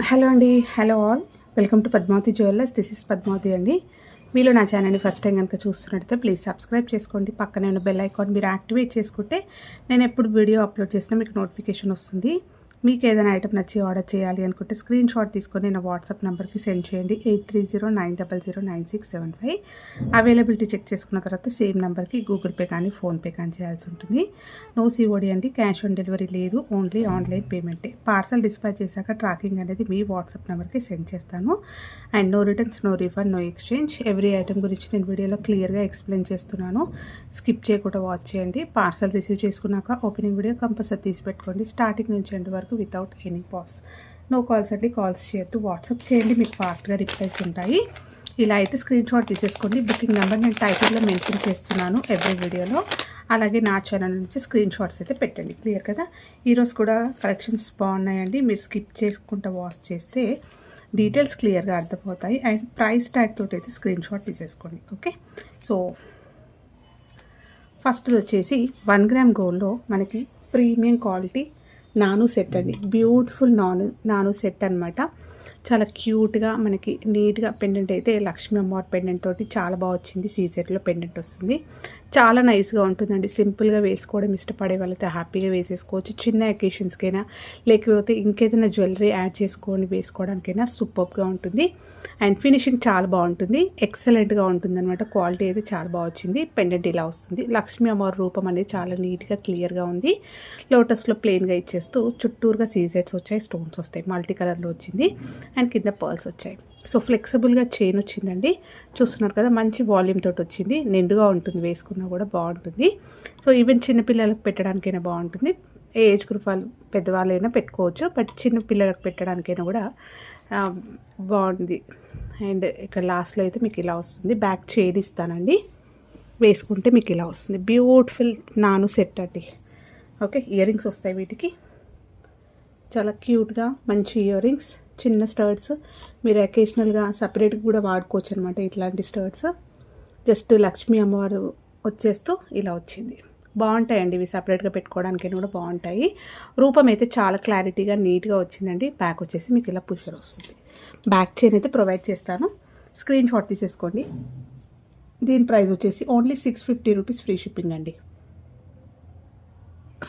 Hello అండి, hello all. Welcome to Padmavathi jewellers. This is Padmavathi అండి. మీలో నా ఛానల్ని ఫస్ట్ టైం కనుక చూస్తున్నట్టయితే ప్లీజ్ సబ్స్క్రైబ్ చేసుకోండి. పక్కనే ఉన్న బెల్ ఐకాన్ మీరు యాక్టివేట్ చేసుకుంటే నేను ఎప్పుడు వీడియో అప్లోడ్ చేసినా మీకు నోటిఫికేషన్ వస్తుంది. మీకు ఏదైనా ఐటమ్ నచ్చి ఆర్డర్ చేయాలి అనుకుంటే స్క్రీన్ షాట్ తీసుకొని నా వాట్సాప్ నెంబర్కి సెండ్ చేయండి. 8309009675. అవైలబిలిటీ చెక్ చేసుకున్న తర్వాత సేమ్ నెంబర్కి గూగుల్ పే కానీ ఫోన్పే కానీ చేయాల్సి ఉంటుంది. నో సిఓడి అండి, క్యాష్ ఆన్ డెలివరీ లేదు, ఓన్లీ ఆన్లైన్ పేమెంటే. పార్సల్ డిస్పాచ్ చేశాక ట్రాకింగ్ అనేది మీ వాట్సాప్ నెంబర్కి సెండ్ చేస్తాను. And no returns, no refund, no exchange. Every item గురించి నేను వీడియోలో క్లియర్గా ఎక్స్ప్లెయిన్ చేస్తున్నాను. స్కిప్ చేయకుండా వాచ్ చేయండి. పార్సల్ రిసీవ్ చేసుకున్నాక ఓపెనింగ్ వీడియో కంపల్సరీ తీసి పెట్టుకోండి, స్టార్టింగ్ నుంచి ఎండ్ వరకు without any pass. No calls అండి, కాల్స్ చేయొద్దు, వాట్సాప్ చేయండి, మీకు ఫాస్ట్గా రిప్లైస్ ఉంటాయి. ఇలా అయితే స్క్రీన్ షాట్ తీసేసుకోండి. బుకింగ్ నెంబర్ నేను టైటిల్లో మెన్షన్ చేస్తున్నాను ఎవ్రీ వీడియోలో. అలాగే నా ఛానల్ నుంచి స్క్రీన్ షాట్స్ అయితే పెట్టండి. క్లియర్ కదా. ఈరోజు కూడా కలెక్షన్స్ బాగున్నాయండి. మీరు స్కిప్ చేసుకుంటూ వాచ్ చేస్తే డీటెయిల్స్ క్లియర్గా అర్థమవుతాయి. అండ్ ప్రైస్ ట్యాగ్ తోటి అయితే స్క్రీన్ షాట్ తీసేసుకోండి. ఓకే, సో ఫస్ట్ వచ్చేసి 1 గ్రామ్ గోల్డ్లో మనకి ప్రీమియం క్వాలిటీ నాను సెట్ అండి. బ్యూటిఫుల్ నాను సెట్ అనమాట. చాలా క్యూట్గా మనకి నీట్గా పెండెంట్ అయితే లక్ష్మీ అమ్మవారి పెండెంట్ తోటి చాలా బాగా వచ్చింది. సీజెట్లో పెండెంట్ వస్తుంది. చాలా నైస్గా ఉంటుందండి. సింపుల్గా వేసుకోవడం ఇష్టపడే వాళ్ళైతే హ్యాపీగా వేసేసుకోవచ్చు. చిన్న అకేషన్స్కైనా లేకపోతే ఇంకేదైనా జ్యువెలరీ యాడ్ చేసుకొని వేసుకోవడానికైనా సూపర్గా ఉంటుంది. అండ్ ఫినిషింగ్ చాలా బాగుంటుంది, ఎక్సలెంట్గా ఉంటుంది అనమాట. క్వాలిటీ అయితే చాలా బాగా వచ్చింది. పెండెంట్ ఇలా వస్తుంది. లక్ష్మీ అమ్మవారి రూపం అనేది చాలా నీట్గా క్లియర్గా ఉంది. లోటస్లో ప్లెయిన్గా ఇచ్చేస్తూ చుట్టూరుగా సీజెట్స్ వచ్చాయి, స్టోన్స్ వస్తాయి, మల్టీ కలర్లో వచ్చింది. అండ్ కింద పర్ల్స్ వచ్చాయి. సో ఫ్లెక్సిబుల్గా చైన్ వచ్చిందండి. చూస్తున్నారు కదా, మంచి వాల్యూమ్ తోటి వచ్చింది. నిండుగా ఉంటుంది, వేసుకున్నా కూడా బాగుంటుంది. సో ఈవెన్ చిన్నపిల్లలకు పెట్టడానికైనా బాగుంటుంది. ఏ ఏజ్ గ్రూప్ వాళ్ళు పెద్దవాళ్ళైనా పెట్టుకోవచ్చు, బట్ చిన్న పిల్లలకు పెట్టడానికైనా కూడా బాగుంది. అండ్ ఇక్కడ లాస్ట్లో అయితే మీకు ఇలా వస్తుంది. బ్యాక్ చైన్ ఇస్తానండి, వేసుకుంటే మీకు ఇలా వస్తుంది. బ్యూటిఫుల్ నాను సెట్ అండి. ఓకే, ఇయర్ రింగ్స్ వస్తాయి వీటికి. చాలా క్యూట్గా మంచి ఇయర్ రింగ్స్, చిన్న స్టర్ట్స్. మీరు అకేషనల్గా సపరేట్గా కూడా వాడుకోవచ్చు అనమాట. ఇట్లాంటి స్టర్ట్స్ జస్ట్ లక్ష్మీ అమ్మవారు వచ్చేస్తూ ఇలా వచ్చింది. బాగుంటాయండి ఇవి, సపరేట్గా పెట్టుకోవడానికైనా కూడా బాగుంటాయి. రూపం అయితే చాలా క్లారిటీగా నీట్గా వచ్చిందండి. బ్యాక్ వచ్చేసి మీకు ఇలా పుషర్ వస్తుంది. బ్యాక్ చైన్ అయితే ప్రొవైడ్ చేస్తాను, స్క్రీన్ షాట్ తీసేసుకోండి. దీని ప్రైస్ వచ్చేసి ఓన్లీ 650 రూపీస్, ఫ్రీ షిప్పింగ్ అండి.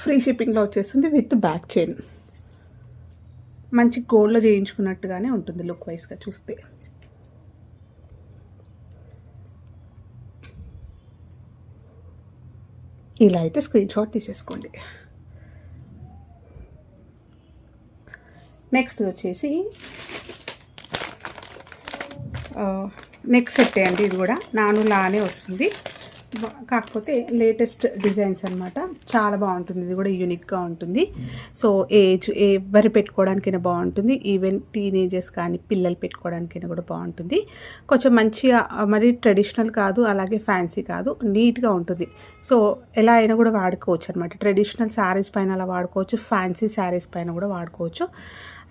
ఫ్రీ షిప్పింగ్లో వచ్చేస్తుంది విత్ బ్యాక్ చైన్. మంచి గోల్డ్లో చేయించుకున్నట్టుగానే ఉంటుంది లుక్ వైజ్గా చూస్తే. ఇలా అయితే స్క్రీన్ షాట్ తీసేసుకోండి. నెక్స్ట్ వచ్చేసి నెక్ సెట్ అండి. ఇది కూడా నానులానే వస్తుంది, కాకపోతే లేటెస్ట్ డిజైన్స్ అనమాట. చాలా బాగుంటుంది. ఇది కూడా యూనిక్గా ఉంటుంది. సో ఏజ్ ఎవరు పెట్టుకోవడానికైనా బాగుంటుంది. ఈవెన్ టీనేజర్స్ కానీ పిల్లలు పెట్టుకోవడానికైనా కూడా బాగుంటుంది. కొంచెం మంచిగా, మరి ట్రెడిషనల్ కాదు, అలాగే ఫ్యాన్సీ కాదు, నీట్గా ఉంటుంది. సో ఎలా అయినా కూడా వాడుకోవచ్చు అనమాట. ట్రెడిషనల్ శారీస్ పైన అలా వాడుకోవచ్చు, ఫ్యాన్సీ శారీస్ పైన కూడా వాడుకోవచ్చు.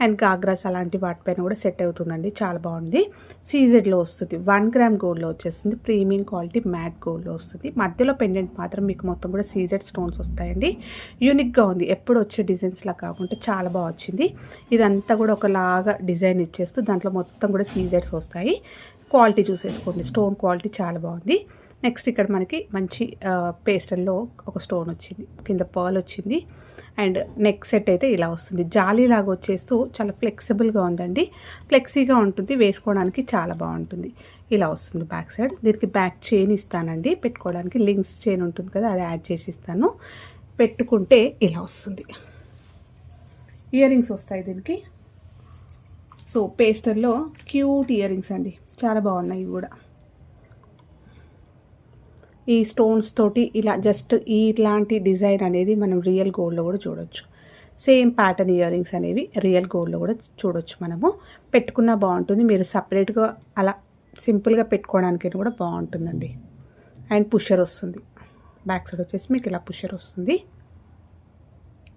అండ్ గాగ్రాస్ అలాంటి వాటిపైన కూడా సెట్ అవుతుందండి. చాలా బాగుంది. సీజెడ్లో వస్తుంది. 1 గ్రామ్ గోల్డ్లో వచ్చేస్తుంది. ప్రీమియం క్వాలిటీ మ్యాట్ గోల్డ్లో వస్తుంది. మధ్యలో పెండెంట్ మాత్రం మీకు మొత్తం కూడా సీజెడ్ స్టోన్స్ వస్తాయండి. యూనిక్గా ఉంది, ఎప్పుడు వచ్చే డిజైన్స్లా కాకుండా చాలా బాగా వచ్చింది. ఇదంతా కూడా ఒకలాగా డిజైన్ ఇచ్చేస్తూ దాంట్లో మొత్తం కూడా సీజెడ్స్ వస్తాయి. క్వాలిటీ చూసేసుకోండి, స్టోన్ క్వాలిటీ చాలా బాగుంది. నెక్స్ట్ ఇక్కడ మనకి మంచి పేస్టల్లో ఒక స్టోన్ వచ్చింది, కింద పర్ల్ వచ్చింది. అండ్ నెక్ సెట్ అయితే ఇలా వస్తుంది. జాలీలాగా వచ్చేస్తూ చాలా ఫ్లెక్సిబుల్గా ఉందండి. ఫ్లెక్సీగా ఉంటుంది, వేసుకోవడానికి చాలా బాగుంటుంది. ఇలా వస్తుంది బ్యాక్ సైడ్. దీనికి బ్యాక్ చైన్ ఇస్తానండి పెట్టుకోవడానికి. లింక్స్ చైన్ ఉంటుంది కదా, అది యాడ్ చేసి ఇస్తాను. పెట్టుకుంటే ఇలా వస్తుంది. ఇయర్ రింగ్స్ వస్తాయి దీనికి. సో పేస్టల్లో క్యూట్ ఇయర్ రింగ్స్ అండి, చాలా బాగున్నాయి ఇవి కూడా. ఈ స్టోన్స్ తోటి ఇలా జస్ట్ ఇట్లాంటి డిజైన్ అనేది మనం రియల్ గోల్డ్లో కూడా చూడొచ్చు. సేమ్ ప్యాటర్న్ ఇయర్ రింగ్స్ అనేవి రియల్ గోల్డ్లో కూడా చూడొచ్చు. మనము పెట్టుకున్నా బాగుంటుంది. మీరు సపరేట్గా అలా సింపుల్గా పెట్టుకోవడానికైనా కూడా బాగుంటుందండి. అండ్ పుషర్ వస్తుంది. బ్యాక్ సైడ్ వచ్చేసి మీకు ఇలా పుషర్ వస్తుంది.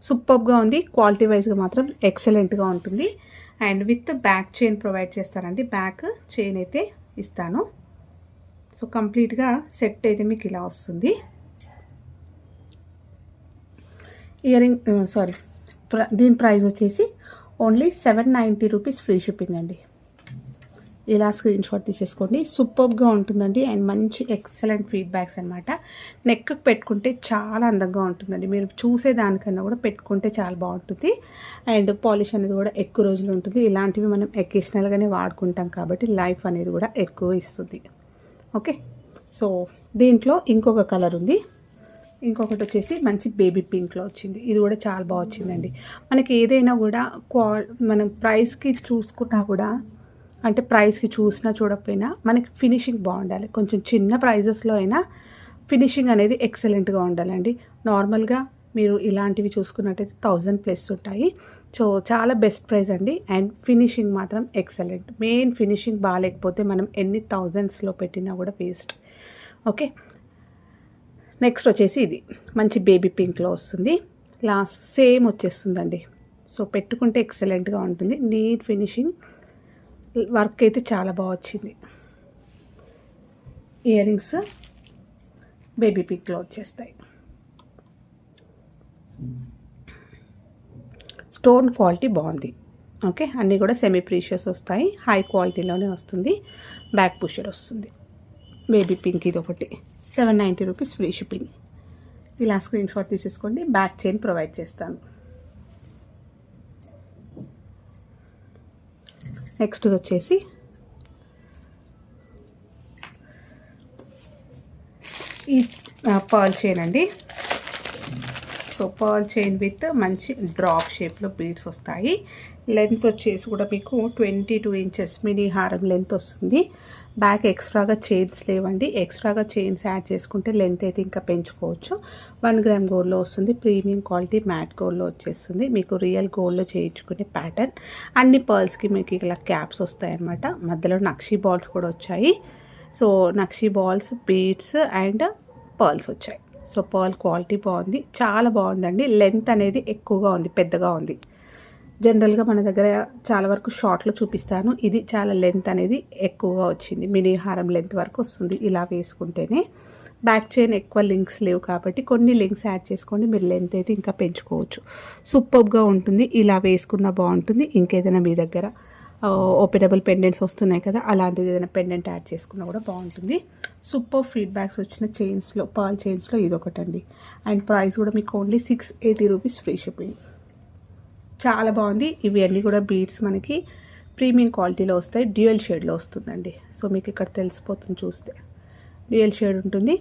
సూపర్గా ఉంది. క్వాలిటీ వైజ్గా మాత్రం ఎక్సలెంట్గా ఉంటుంది. And with back chain provide చేస్తానండి. బ్యాక్ చైన్ అయితే ఇస్తాను. సో కంప్లీట్గా సెట్ అయితే మీకు ఇలా వస్తుంది. ఇయర్ రింగ్ దీని ప్రైస్ వచ్చేసి ఓన్లీ 790 రూపీస్ ఫ్రీ షిప్పింగ్ అండి. ఇలా స్క్రీన్ షాట్ తీసేసుకోండి. సూపర్గా ఉంటుందండి అండ్ మంచి ఎక్సలెంట్ ఫీడ్బ్యాక్స్ అనమాట. నెక్కి పెట్టుకుంటే చాలా అందంగా ఉంటుందండి. మీరు చూసేదానికన్నా కూడా పెట్టుకుంటే చాలా బాగుంటుంది అండ్ పాలిష్ అనేది కూడా ఎక్కువ రోజులు ఉంటుంది. ఇలాంటివి మనం ఎకేషనల్గానే వాడుకుంటాం కాబట్టి లైఫ్ అనేది కూడా ఎక్కువ ఇస్తుంది. ఓకే, సో దీంట్లో ఇంకొక కలర్ ఉంది. ఇంకొకటి వచ్చేసి మంచి బేబీ పింక్లో వచ్చింది. ఇది కూడా చాలా బాగా వచ్చిందండి. మనకి ఏదైనా కూడా మనం ప్రైస్కి చూసుకున్నా కూడా, అంటే ప్రైస్కి చూసినా చూడకపోయినా మనకి ఫినిషింగ్ బాగుండాలి. కొంచెం చిన్న ప్రైజెస్లో అయినా ఫినిషింగ్ అనేది ఎక్సలెంట్గా ఉండాలండి. నార్మల్గా మీరు ఇలాంటివి చూసుకున్నట్టయితే 1000+ ఉంటాయి. సో చాలా బెస్ట్ ప్రైస్ అండి అండ్ ఫినిషింగ్ మాత్రం ఎక్సలెంట్. మెయిన్ ఫినిషింగ్ బాగాలేకపోతే మనం ఎన్ని థౌజండ్స్లో పెట్టినా కూడా వేస్ట్. ఓకే, నెక్స్ట్ వచ్చేసి ఇది మంచి బేబీ పింక్లో వస్తుంది. లాస్ట్ సేమ్ వచ్చేస్తుందండి. సో పెట్టుకుంటే ఎక్సలెంట్గా ఉంటుంది. నీట్ ఫినిషింగ్ వర్క్ అయితే చాలా బాగా వచ్చింది. ఇయర్ రింగ్స్ బేబీ పింక్లో వచ్చేస్తాయి. స్టోన్ క్వాలిటీ బాగుంది. ఓకే, అన్నీ కూడా సెమీ ప్రీషియస్ వస్తాయి. హై క్వాలిటీలోనే వస్తుంది. బ్యాక్ పుషర్ వస్తుంది. బేబీ పింక్ ఇది ఒకటి 790 రూపీస్ ఫ్రీ షిప్పింగ్. ఇలా స్క్రీన్ షాట్ తీసేసుకోండి. బ్యాక్ చైన్ ప్రొవైడ్ చేస్తాను. నెక్స్ట్ వచ్చేసి ఈ పర్ల్ చైన్ అండి. సో పర్ల్ చైన్ విత్ మంచి డ్రాప్ షేప్లో బీడ్స్ వస్తాయి. లెంత్ వచ్చేసి కూడా మీకు 22 ఇంచెస్ మినీ హారం లెంత్ వస్తుంది. బ్యాక్ ఎక్స్ట్రాగా చైన్స్ లేవండి. ఎక్స్ట్రాగా చైన్స్ యాడ్ చేసుకుంటే లెంత్ అయితే ఇంకా పెంచుకోవచ్చు. 1 గ్రామ్ గోల్డ్లో వస్తుంది. ప్రీమియం క్వాలిటీ మ్యాట్ గోల్డ్లో వచ్చేస్తుంది. మీకు రియల్ గోల్డ్లో చేయించుకునే ప్యాటర్న్. అన్ని పర్ల్స్కి మీకు ఇలా క్యాప్స్ వస్తాయన్నమాట. మధ్యలో నక్షీ బాల్స్ కూడా వచ్చాయి. So nakshi balls, beads and pearls వచ్చాయి. సో పర్ల్ క్వాలిటీ బాగుంది, చాలా బాగుందండి. లెంత్ అనేది ఎక్కువగా ఉంది, పెద్దగా ఉంది. జనరల్గా మన దగ్గర చాలా వరకు షార్ట్లో చూపిస్తాను. ఇది చాలా లెంత్ అనేది ఎక్కువగా వచ్చింది. మినీ హారం లెంత్ వరకు వస్తుంది ఇలా వేసుకుంటేనే. బ్యాక్ చైన్ ఎక్కువ లింక్స్ లేవు కాబట్టి కొన్ని లింక్స్ యాడ్ చేసుకోండి. మీరు లెంత్ అయితే ఇంకా పెంచుకోవచ్చు. సూపర్గా ఉంటుంది. ఇలా వేసుకున్నా బాగుంటుంది. ఇంకేదైనా మీ దగ్గర ఓపెనబుల్ పెండెంట్స్ వస్తున్నాయి కదా, అలాంటిది ఏదైనా పెండెంట్ యాడ్ చేసుకున్నా కూడా బాగుంటుంది. సూపర్ ఫీడ్బ్యాక్స్ వచ్చిన చైన్స్లో, పర్ల్ చైన్స్లో ఇది ఒకటండి. అండ్ ప్రైస్ కూడా మీకు ఓన్లీ 680 రూపీస్ ఫ్రీ షిప్పింగ్. చాలా బాగుంది. ఇవి అన్నీ కూడా బీడ్స్ మనకి ప్రీమియం క్వాలిటీలో వస్తాయి. డ్యూయల్ షేడ్లో వస్తుందండి. సో మీకు ఇక్కడ తెలిసిపోతుంది చూస్తే. డ్యూయల్ షేడ్ ఉంటుంది.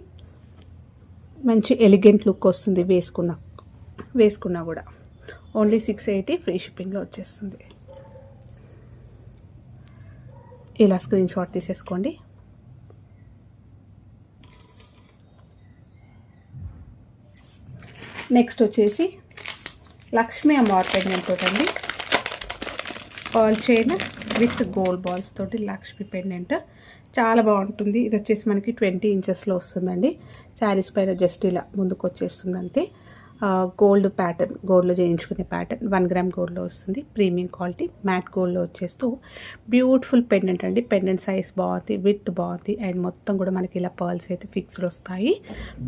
మంచి ఎలిగెంట్ లుక్ వస్తుంది వేసుకున్నా కూడా. ఓన్లీ 680 ఫ్రీ షిప్పింగ్లో వచ్చేస్తుంది. ఇలా స్క్రీన్ షాట్ తీసేసుకోండి. నెక్స్ట్ వచ్చేసి లక్ష్మీ అమ్మవారి పెండెంట్ తోటండి. Pearl chain with gold balls తోటి లక్ష్మీ పెండెంట్ చాలా బాగుంటుంది. ఇది వచ్చేసి మనకి 20 ఇంచెస్లో వస్తుందండి. శారీస్ పైన జస్ట్ ఇలా ముందుకు వచ్చేస్తుంది అంతే. గోల్డ్ ప్యాటర్న్, గోల్డ్లో చేయించుకునే ప్యాటర్న్ 1 గ్రామ్ గోల్డ్లో వస్తుంది. ప్రీమియం క్వాలిటీ మ్యాట్ గోల్డ్లో వచ్చేస్తూ బ్యూటిఫుల్ పెండెంట్ అండి. పెండెంట్ సైజ్ బాగుంది, విత్ బాగుంది అండ్ మొత్తం కూడా మనకి ఇలా పర్ల్స్ అయితే ఫిక్స్డ్ వస్తాయి.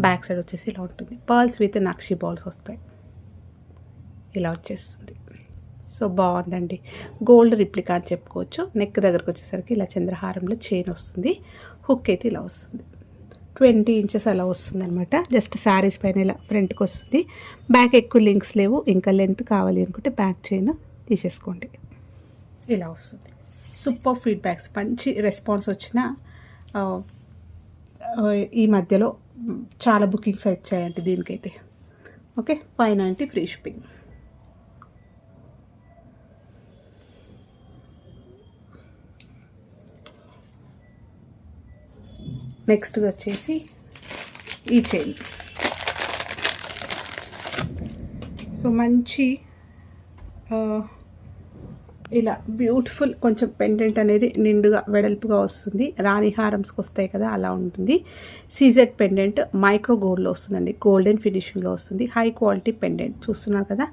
బ్యాక్ సైడ్ వచ్చేసి ఇలా ఉంటుంది. పర్ల్స్ విత్ నక్షీ బాల్స్ వస్తాయి. ఇలా వచ్చేస్తుంది. సో బాగుందండి. గోల్డ్ రిప్లికా అని చెప్పుకోవచ్చు. నెక్ దగ్గరకు వచ్చేసరికి ఇలా చంద్రహారంలో చైన్ వస్తుంది. హుక్ అయితే ఇలా వస్తుంది. 20 ఇంచెస్ అలా వస్తుంది అనమాట. జస్ట్ శారీస్ పైన ఇలా ఫ్రంట్కి వస్తుంది. బ్యాక్ ఎక్కువ లింక్స్ లేవు. ఇంకా లెంత్ కావాలి అనుకుంటే బ్యాక్ చైన్ తీసేసుకోండి. ఇలా వస్తుంది. సూపర్ ఫీడ్బ్యాక్స్, మంచి రెస్పాన్స్ వచ్చిన ఈ మధ్యలో చాలా బుకింగ్స్ వచ్చాయండి దీనికైతే. Okay, 590 free shipping. నెక్స్ట్ వచ్చేసి ఈ చైన్. సో మంచి ఇలా బ్యూటిఫుల్ కొంచెం పెండెంట్ అనేది నిండుగా వెడల్పుగా వస్తుంది. రాణి హారమ్స్కి వస్తాయి కదా, అలా ఉంటుంది. సీజెడ్ పెండెంట్ మైక్రో గోల్డ్లో వస్తుందండి. గోల్డెన్ ఫినిషింగ్లో వస్తుంది. హై క్వాలిటీ పెండెంట్ చూస్తున్నారు కదా,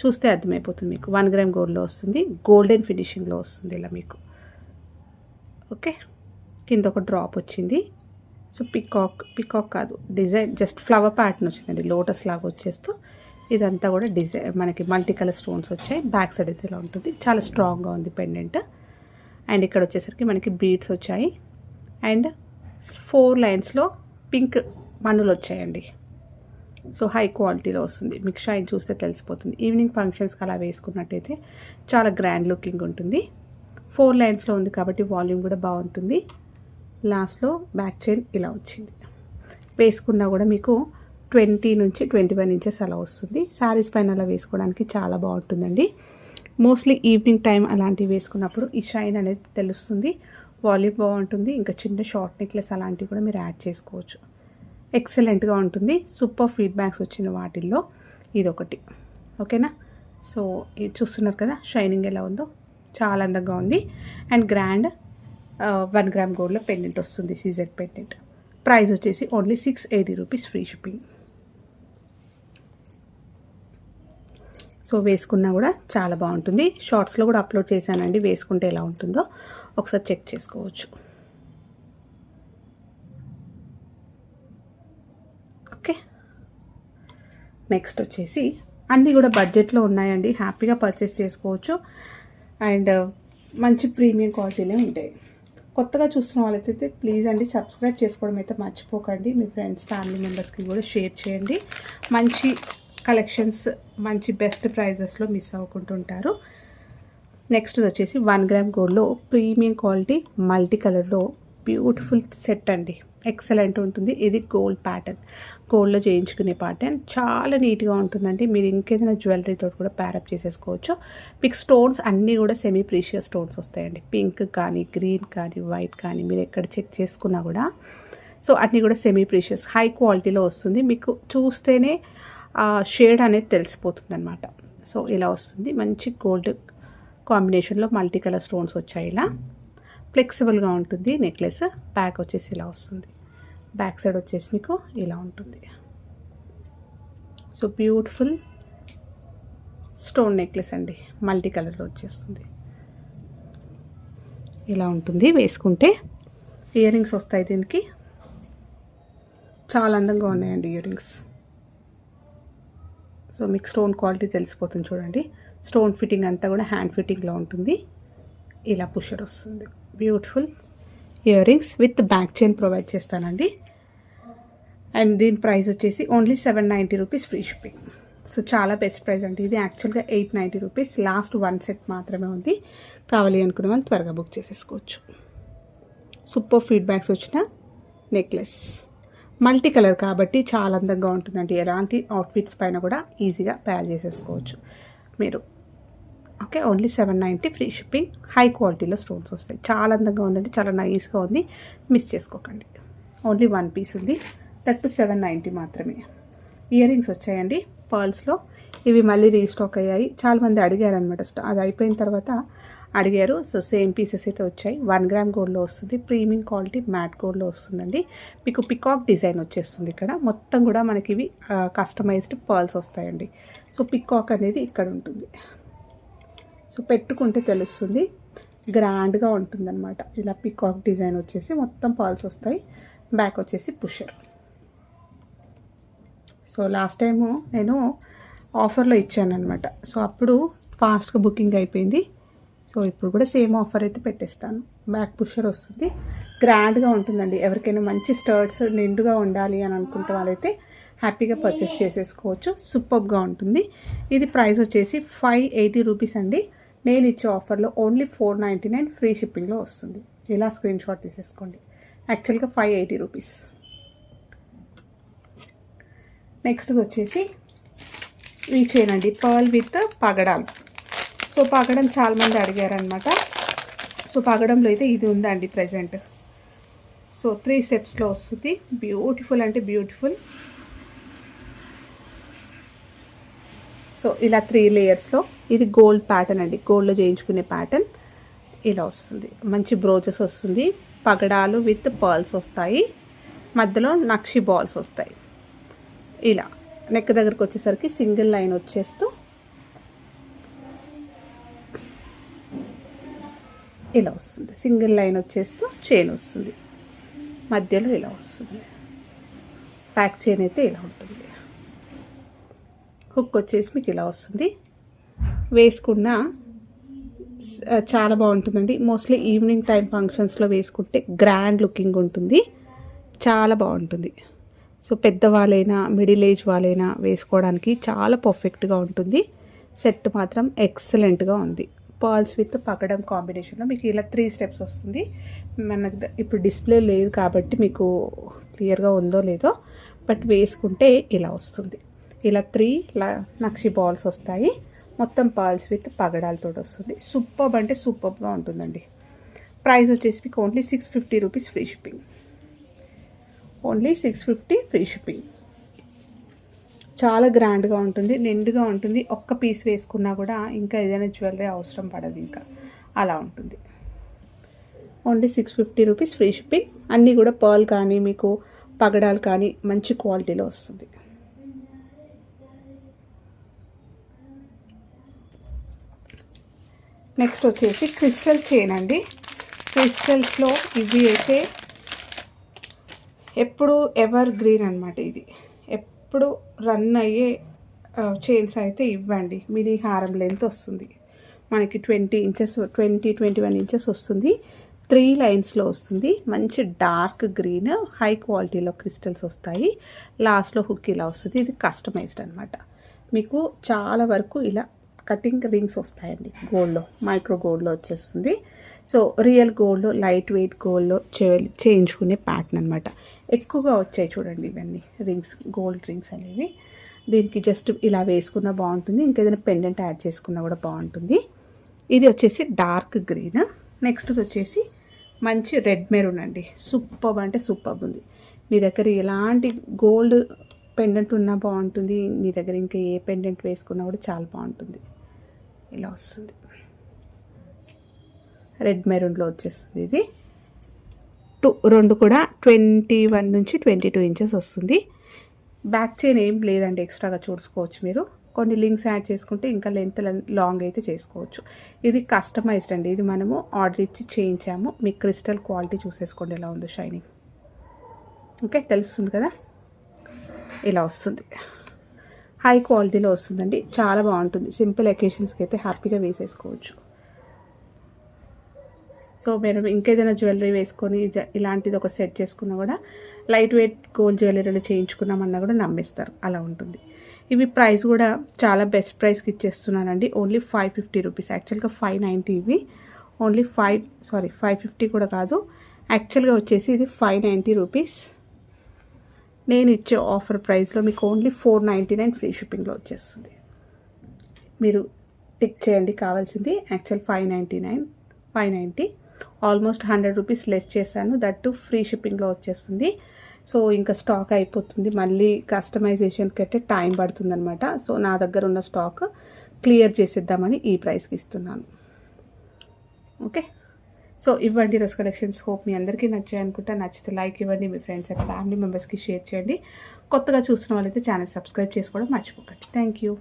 చూస్తే అర్థమైపోతుంది మీకు. 1 గ్రామ్ గోల్డ్లో వస్తుంది. గోల్డెన్ ఫినిషింగ్లో వస్తుంది ఇలా మీకు. ఓకే, కింద ఒక డ్రాప్ వచ్చింది. సో పికాక్ కాదు, డిజైన్ జస్ట్ ఫ్లవర్ ప్యాటర్న్ వచ్చిందండి. లోటస్ లాగా వచ్చేస్తూ ఇదంతా కూడా డిజైన్ మనకి మల్టీ కలర్ స్టోన్స్ వచ్చాయి. బ్యాక్ సైడ్ అయితే ఇలా ఉంటుంది. చాలా స్ట్రాంగ్గా ఉంది పెండెంట్. అండ్ ఇక్కడ వచ్చేసరికి మనకి బీడ్స్ వచ్చాయి. అండ్ 4 లైన్స్లో పింక్ మన్నులు వచ్చాయండి. సో హై క్వాలిటీలో వస్తుంది. మీకు షైన్ చూస్తే తెలిసిపోతుంది. ఈవినింగ్ ఫంక్షన్స్కి అలా వేసుకున్నట్టయితే చాలా గ్రాండ్ లుకింగ్ ఉంటుంది. 4 లైన్స్లో ఉంది కాబట్టి వాల్యూమ్ కూడా బాగుంటుంది. లాస్ట్లో బ్యాక్ చైన్ ఇలా వచ్చింది. వేసుకున్నా కూడా మీకు 20 నుంచి 21 ఇంచెస్ అలా వస్తుంది. శారీస్ పైన అలా వేసుకోవడానికి చాలా బాగుంటుందండి. మోస్ట్లీ ఈవినింగ్ టైం అలాంటివి వేసుకున్నప్పుడు ఈ షైన్ అనేది తెలుస్తుంది. వాల్యూమ్ బాగుంటుంది. ఇంకా చిన్న షార్ట్ నెక్లెస్ అలాంటివి కూడా మీరు యాడ్ చేసుకోవచ్చు. ఎక్సలెంట్గా ఉంటుంది. సూపర్ ఫీడ్బ్యాక్స్ వచ్చిన వాటిల్లో ఇదొకటి. ఓకేనా? సో ఇది చూస్తున్నారు కదా షైనింగ్ ఎలా ఉందో, చాలా అందంగా ఉంది. అండ్ గ్రాండ్ 1 గ్రామ్ గోల్డ్లో పెండెంట్ వస్తుంది. CZ pendant. ప్రైస్ వచ్చేసి only 680 rupees free shipping. So వేసుకున్నా కూడా చాలా బాగుంటుంది. షార్ట్స్లో కూడా అప్లోడ్ చేశానండి. వేసుకుంటే ఎలా ఉంటుందో ఒకసారి చెక్ చేసుకోవచ్చు. ఓకే, నెక్స్ట్ వచ్చేసి అన్నీ కూడా బడ్జెట్లో ఉన్నాయండి. హ్యాపీగా పర్చేస్ చేసుకోవచ్చు. అండ్ మంచి ప్రీమియం క్వాలిటీలే ఉంటాయి. కొత్తగా చూస్తున్న వాళ్ళైతే ప్లీజ్ అండి సబ్స్క్రైబ్ చేసుకోవడం అయితే మర్చిపోకండి. మీ ఫ్రెండ్స్ ఫ్యామిలీ మెంబర్స్కి కూడా షేర్ చేయండి. మంచి కలెక్షన్స్, మంచి బెస్ట్ ప్రైజెస్లో మిస్ అవ్వకుంటుంటారు. నెక్స్ట్ వచ్చేసి 1 గ్రామ్ గోల్డ్లో ప్రీమియం క్వాలిటీ మల్టీ కలర్లో బ్యూటిఫుల్ సెట్ అండి. ఎక్సలెంట్ ఉంటుంది. ఇది గోల్డ్ ప్యాటర్న్, గోల్డ్లో చేయించుకునే ప్యాటర్న్. చాలా నీట్గా ఉంటుందండి. మీరు ఇంకేదైనా జ్యువెలరీతో కూడా ప్యారప్ చేసేసుకోవచ్చు. మీకు స్టోన్స్ అన్నీ కూడా సెమీ ప్రీషియస్ స్టోన్స్ వస్తాయండి. పింక్ కానీ, గ్రీన్ కానీ, వైట్ కానీ మీరు ఎక్కడ చెక్ చేసుకున్నా కూడా సో అన్నీ కూడా సెమీ ప్రీషియస్ హై క్వాలిటీలో వస్తుంది. మీకు చూస్తేనే షేడ్ అనేది తెలిసిపోతుంది అనమాట. సో ఇలా వస్తుంది. మంచి గోల్డ్ కాంబినేషన్లో మల్టీ కలర్ స్టోన్స్ వచ్చాయి. ఇలా ఫ్లెక్సిబుల్గా ఉంటుంది నెక్లెస్. బ్యాక్ వచ్చేసి ఇలా వస్తుంది. బ్యాక్ సైడ్ వచ్చేసి మీకు ఇలా ఉంటుంది. సో బ్యూటిఫుల్ స్టోన్ నెక్లెస్ అండి. మల్టీ కలర్లో వచ్చేస్తుంది. ఇలా ఉంటుంది వేసుకుంటే. ఇయర్ రింగ్స్ వస్తాయి దీనికి. చాలా అందంగా ఉన్నాయండి ఇయర్ రింగ్స్. సో మీకు స్టోన్ క్వాలిటీ తెలిసిపోతుంది చూడండి. స్టోన్ ఫిట్టింగ్ అంతా కూడా హ్యాండ్ ఫిట్టింగ్లో ఉంటుంది. ఇలా పుషర్ వస్తుంది. Beautiful ear rings with back chain provide చేస్తానండి. అండ్ దీని ప్రైస్ వచ్చేసి only 790 rupees free shipping. So చాలా బెస్ట్ ప్రైస్ అండి. ఇది యాక్చువల్గా 890 రూపీస్. లాస్ట్ 1 సెట్ మాత్రమే ఉంది. కావాలి అనుకునే వాళ్ళు త్వరగా బుక్ చేసేసుకోవచ్చు. సూపర్ ఫీడ్బ్యాక్స్ వచ్చిన నెక్లెస్. మల్టీ కలర్ కాబట్టి చాలా అందంగా ఉంటుందండి. ఎలాంటి అవుట్ఫిట్స్ పైన కూడా ఈజీగా ప్యార్ చేసేసుకోవచ్చు మీరు. Okay, only 790 free shipping. High క్వాలిటీలో స్టోన్స్ వస్తాయి. చాలా అందంగా ఉందండి. చాలా నైస్గా ఉంది. మిస్ చేసుకోకండి. ఓన్లీ 1 పీస్ ఉంది. దట్ 790 మాత్రమే. ఇయర్ రింగ్స్ వచ్చాయండి పర్ల్స్లో. ఇవి మళ్ళీ రీస్టాక్ అయ్యాయి. చాలామంది అడిగారు అనమాట. అది అయిపోయిన తర్వాత అడిగారు. సో సేమ్ పీసెస్ అయితే వచ్చాయి. 1 గ్రామ్ గోల్డ్లో వస్తుంది. ప్రీమియం క్వాలిటీ మ్యాట్ గోల్డ్లో వస్తుందండి. మీకు పికాక్ డిజైన్ వచ్చేస్తుంది. ఇక్కడ మొత్తం కూడా మనకి ఇవి కస్టమైజ్డ్ పర్ల్స్ వస్తాయండి. సో పికాక్ అనేది ఇక్కడ ఉంటుంది. సో పెట్టుకుంటే తెలుస్తుంది. గ్రాండ్గా ఉంటుందన్నమాట. ఇలా పికాక్ డిజైన్ వచ్చేసి మొత్తం పర్ల్స్ వస్తాయి. బ్యాక్ వచ్చేసి పుషర్. సో లాస్ట్ టైము నేను ఆఫర్లో ఇచ్చాను అనమాట. సో అప్పుడు ఫాస్ట్గా బుకింగ్ అయిపోయింది. సో ఇప్పుడు కూడా సేమ్ ఆఫర్ అయితే పెట్టేస్తాను. బ్యాక్ పుషర్ వస్తుంది. గ్రాండ్గా ఉంటుందండి. ఎవరికైనా మంచి స్టర్ట్స్ నిండుగా ఉండాలి అని అనుకుంటే వాళ్ళైతే హ్యాపీగా పర్చేస్ చేసేసుకోవచ్చు. సూపర్గా ఉంటుంది. ఇది ప్రైస్ వచ్చేసి 580 రూపీస్ అండి. నేను ఇచ్చే ఆఫర్లో ఓన్లీ 499 ఫ్రీ షిప్పింగ్లో వస్తుంది. ఇలా స్క్రీన్ షాట్ తీసేసుకోండి. యాక్చువల్గా 580 రూపీస్. నెక్స్ట్ వచ్చేసి ఈ చైన్ అండి. Pearl with పగడాలు. సో పగడం చాలామంది అడిగారనమాట. సో పగడంలో అయితే ఇది ఉందండి ప్రజెంట్. సో 3 స్టెప్స్లో వస్తుంది. బ్యూటిఫుల్ అంటే బ్యూటిఫుల్. సో ఇలా 3 లేయర్స్లో. ఇది గోల్డ్ ప్యాటర్న్ అండి. గోల్డ్లో చేయించుకునే ప్యాటర్న్ ఇలా వస్తుంది. మంచి బ్రోచెస్ వస్తుంది. పగడాలు విత్ పర్ల్స్ వస్తాయి. మధ్యలో నక్షి బాల్స్ వస్తాయి. ఇలా నెక్ దగ్గరకు వచ్చేసరికి సింగిల్ లైన్ వచ్చేస్తూ ఇలా వస్తుంది. సింగిల్ లైన్ వచ్చేస్తూ చైన్ వస్తుంది. మధ్యలో ఇలా వస్తుంది. బ్యాక్ చైన్ అయితే ఇలా ఉంటుంది. హుక్ వచ్చేసి మీకు ఇలా వస్తుంది. వేసుకున్న చాలా బాగుంటుందండి. మోస్ట్లీ ఈవినింగ్ టైం ఫంక్షన్స్లో వేసుకుంటే గ్రాండ్ లుకింగ్ ఉంటుంది, చాలా బాగుంటుంది. సో పెద్దవాళ్ళైనా మిడిల్ ఏజ్ వాళ్ళైనా వేసుకోవడానికి చాలా పర్ఫెక్ట్గా ఉంటుంది. సెట్ మాత్రం ఎక్సలెంట్గా ఉంది. పర్ల్స్ విత్ పగడం కాంబినేషన్లో మీకు ఇలా 3 స్టెప్స్ వస్తుంది. మనకు ఇప్పుడు డిస్ప్లే లేదు కాబట్టి మీకు క్లియర్గా ఉందో లేదో, బట్ వేసుకుంటే ఇలా వస్తుంది. ఇలా 3 నక్షి బాల్స్ వస్తాయి. మొత్తం పర్ల్స్ విత్ పగడాలతో వస్తుంది. సూపర్బ్ అంటే సూపర్గా ఉంటుందండి. ప్రైస్ వచ్చేసి మీకు only 650 rupees free shipping. Only 650 free shipping. చాలా గ్రాండ్గా ఉంటుంది, నిండుగా ఉంటుంది. ఒక్క పీస్ వేసుకున్నా కూడా ఇంకా ఏదైనా జ్యువెలరీ అవసరం పడదు, ఇంకా అలా ఉంటుంది. Only 650 rupees free shipping. అన్నీ కూడా పర్ల్ కానీ మీకు పగడాలు కానీ మంచి క్వాలిటీలో వస్తుంది. నెక్స్ట్ వచ్చేసి క్రిస్టల్ చైన్ అండి. క్రిస్టల్స్లో ఇవి అయితే ఎప్పుడు ఎవర్ గ్రీన్ అనమాట. ఇది ఎప్పుడు రన్ అయ్యే చైన్స్ అయితే ఇవ్వండి. మినీ హారం లెంత్ వస్తుంది మనకి 20 ఇంచెస్, 21 ఇంచెస్ వస్తుంది. 3 లైన్స్లో వస్తుంది. మంచి డార్క్ గ్రీన్ హై క్వాలిటీలో క్రిస్టల్స్ వస్తాయి. లాస్ట్లో హుక్ ఇలా వస్తుంది. ఇది కస్టమైజ్డ్ అనమాట. మీకు చాలా వరకు ఇలా కటింగ్ రింగ్స్ వస్తాయండి. గోల్డ్లో, మైక్రో గోల్డ్లో వచ్చేస్తుంది. సో రియల్ గోల్డ్లో, లైట్ వెయిట్ గోల్డ్లో చేయించుకునే ప్యాటర్న్ అనమాట. ఎక్కువగా వచ్చాయి చూడండి ఇవన్నీ రింగ్స్, గోల్డ్ రింగ్స్ అనేవి. దీనికి జస్ట్ ఇలా వేసుకున్నా బాగుంటుంది. ఇంకేదైనా పెండెంట్ యాడ్ చేసుకున్నా కూడా బాగుంటుంది. ఇది వచ్చేసి డార్క్ గ్రీన్. నెక్స్ట్ వచ్చేసి మంచి రెడ్ మెరూన్ అండి. సూపర్బ్ అంటే సూపర్బ్ ఉంది. మీ దగ్గర ఎలాంటి గోల్డ్ పెండెంట్ ఉన్నా బాగుంటుంది. మీ దగ్గర ఇంకా ఏ పెండెంట్ వేసుకున్నా కూడా చాలా బాగుంటుంది. ఇలా వస్తుంది. రెడ్ మెరూన్లో వచ్చేస్తుంది. ఇది 2 కూడా 21 నుంచి 22 ఇంచెస్ వస్తుంది. బ్యాక్ చైన్ ఏం లేదండి, ఎక్స్ట్రాగా చూసుకోవచ్చు మీరు. కొన్ని లింక్స్ యాడ్ చేసుకుంటే ఇంకా లెంత్ లాంగ్ అయితే చేసుకోవచ్చు. ఇది కస్టమైజ్డ్ అండి. ఇది మనము ఆర్డర్ ఇచ్చి చేయించాము. మీ క్రిస్టల్ క్వాలిటీ చూసేసుకోండి ఎలా ఉందో, షైనింగ్. ఓకే, తెలుస్తుంది కదా. ఇలా వస్తుంది. హై క్వాలిటీలో వస్తుందండి. చాలా బాగుంటుంది. సింపుల్ అకేషన్స్కి అయితే హ్యాపీగా వేసేసుకోవచ్చు. సో మీరు ఇంకేదైనా జ్యువెలరీ వేసుకొని ఇలాంటిది ఒక సెట్ చేసుకున్నా కూడా, లైట్ వెయిట్ గోల్డ్ జ్యువెలరీలు చేయించుకున్నామన్నా కూడా నమ్మేస్తారు, అలా ఉంటుంది. ఇవి ప్రైస్ కూడా చాలా బెస్ట్ ప్రైస్కి ఇచ్చేస్తున్నానండి. Only 550 rupees. యాక్చువల్గా 590 ఇవి. ఓన్లీ 550 కూడా కాదు. యాక్చువల్గా వచ్చేసి ఇది 590 రూపీస్. నేను ఇచ్చే ఆఫర్ ప్రైస్లో మీకు ఓన్లీ 499 ఫ్రీ షిప్పింగ్లో వచ్చేస్తుంది. మీరు టిక్ చేయండి కావాల్సింది. యాక్చువల్ 590, ఆల్మోస్ట్ 100 రూపీస్ లెస్ చేశాను. దట్టు ఫ్రీ షిప్పింగ్లో వచ్చేస్తుంది. సో ఇంకా స్టాక్ అయిపోతుంది. మళ్ళీ కస్టమైజేషన్కి అయితే టైం పడుతుంది అనమాట. సో నా దగ్గర ఉన్న స్టాక్ క్లియర్ చేసేద్దామని ఈ ప్రైస్కి ఇస్తున్నాను. ఓకే, సో ఇవ్వండి రోజు కలెక్షన్స్. హోప్ మీ అందరికీ నచ్చాయి అనుకుంటా. నచ్చితే లైక్ ఇవ్వండి, మీ ఫ్రెండ్స్ అండ్ ఫ్యామిలీ మెంబర్స్కి షేర్ చేయండి. కొత్తగా చూస్తున్న వాళ్ళైతే ఛానల్ సబ్స్క్రైబ్ చేసుకోవడం మర్చిపోకండి. Thank you.